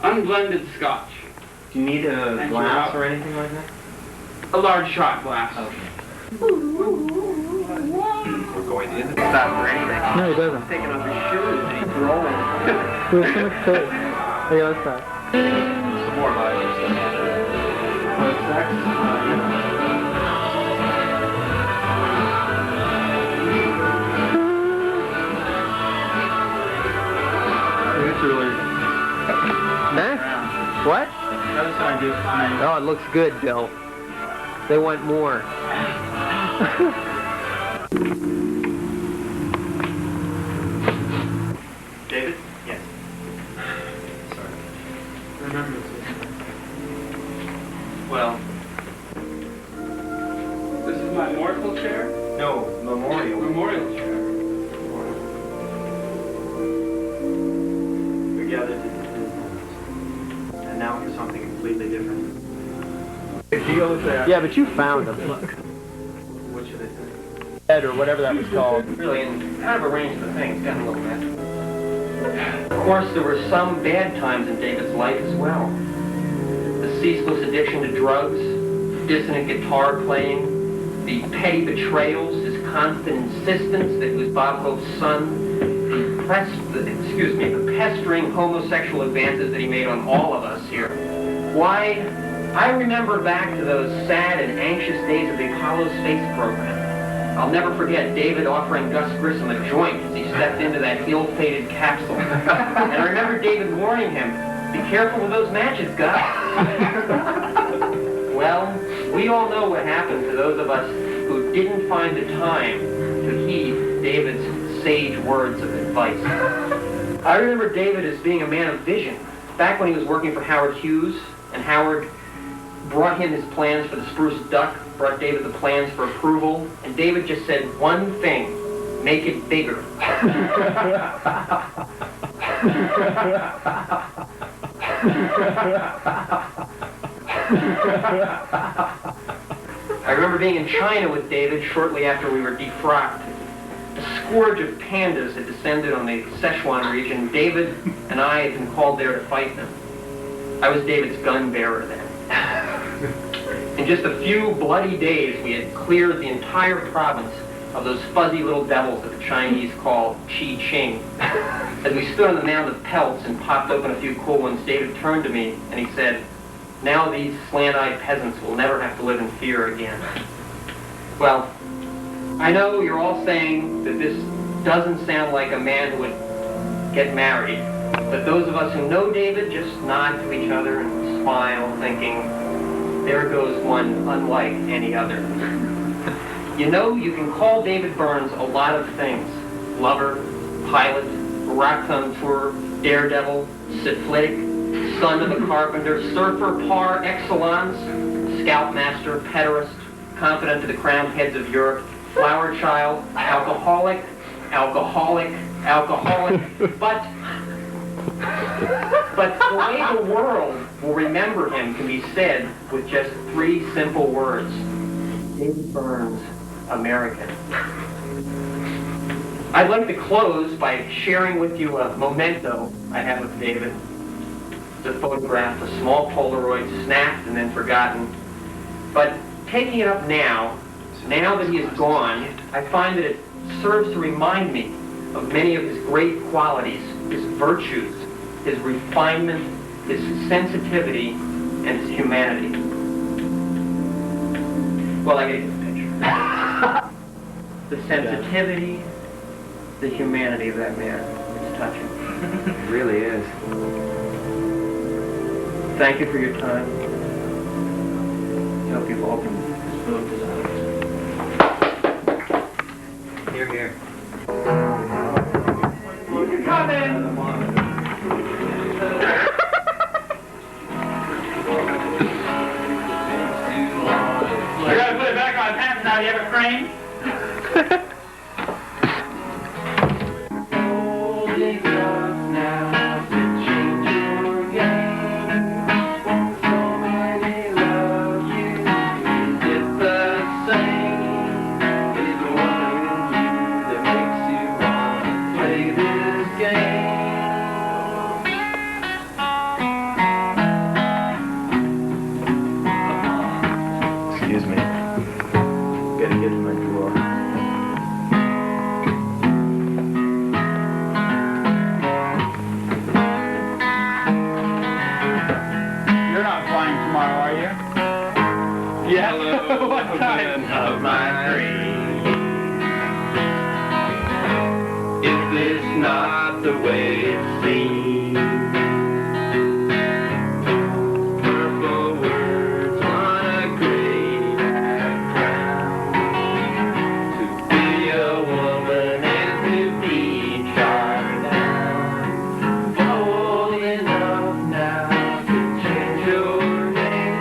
Unblended scotch. Do you need a glass or anything like that? A large shot glass. Okay. We're going in. Stop for anything. No, he doesn't. He's taking off his shoes and he's rolling. Who's gonna cook? Hey, what's that? Some more live stuff. It's really... Huh? What? That's what I do. Oh, it looks good, Bill. They want more. David? Yes. Sorry. Remember this. Well, This is my mortal chair. no, memorial. Memorial chair. We gathered to and now for something completely different. Yeah, but you found them. Which of the things? Bed or whatever that was called. Really, and kind of arranged the things, got a little bit. Of course, there were some bad times in David's life as well. The ceaseless addiction to drugs, dissonant guitar playing, the petty betrayals, his constant insistence that he was Bob Hope's son, the pestering homosexual advances that he made on all of us here. Why, I remember back to those sad and anxious days of the Apollo space program. I'll never forget David offering Gus Grissom a joint as he stepped into that ill-fated capsule. And I remember David warning him, "Be careful with those matches, Gus." Well, we all know what happened to those of us who didn't find the time to heed David's sage words of advice. I remember David as being a man of vision. Back when he was working for Howard Hughes, and Howard brought him his plans for the Spruce Duck, brought David the plans for approval, and David just said one thing: make it bigger. I remember being in China with David shortly after we were defrocked. A scourge of pandas had descended on the Sichuan region. David and I had been called there to fight them. I was David's gun bearer then. In just a few bloody days, we had cleared the entire province of those fuzzy little devils that the Chinese call Qi Ching. As we stood on the mound of pelts and popped open a few cool ones, David turned to me and he said, "Now these slant-eyed peasants will never have to live in fear again." Well, I know you're all saying that this doesn't sound like a man who would get married, but those of us who know David just nod to each other and smile, thinking, there goes one unlike any other. You know, you can call David Burns a lot of things: lover, pilot, raconteur, daredevil, syphilitic, son of a carpenter, surfer par excellence, scoutmaster, pederast, confidant to the crowned heads of Europe, flower child, alcoholic, but the way the world will remember him can be said with just 3 simple words: David Burns, American. I'd like to close by sharing with you a memento I have of David. It's a photograph, a small Polaroid, snapped and then forgotten. But taking it up now that he is gone, I find that it serves to remind me of many of his great qualities, his virtues, his refinement, his sensitivity, and his humanity. Well, I the sensitivity, the humanity of that man. It's touching. It really is. Thank you for your time. I hope you've all been moved as others. Here, here. You come in. You gotta put it back on pants now. You have a crane? Excuse me. Gotta get in my drawer. You're not flying tomorrow, are you? Yeah. What time? Of my dream. Is this not the way it seems? Purple words on a gray background. To be a woman and to be shot down. Old enough now to change your name.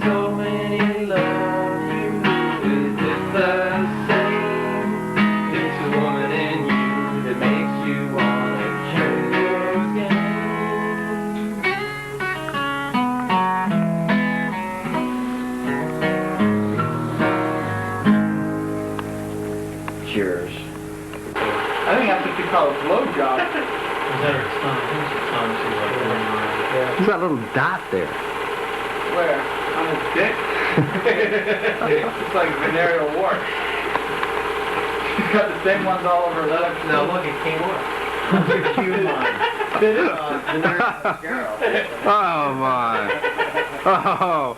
So many love you. Is it the same? It's a woman in you that makes you wanna change your game. Cheers. I think that's what you call a blowjob. There's that little dot there. Where? On his dick? It's like venereal wart. He's got the same ones all over his other. Now look, it came off. It is. Oh my. Oh.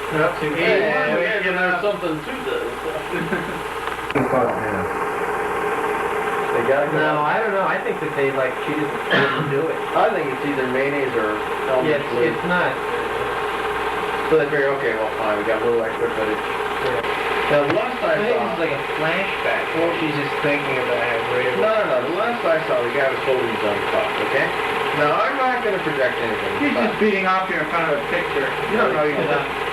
There's something to this. They gotta go. No, I don't know. I think that they like cheated the kid to do it. I think it's either mayonnaise or Yeah, it's not. So they figure, okay, well, fine, we got a little extra footage. Now, the last I I think saw... it's like a flashback. Well, she's just thinking about how great it was. No. The last I saw, the guy was holding his own cup, okay? Now, I'm not going to project anything. He's just beating off here in front of a picture. You don't know, you just...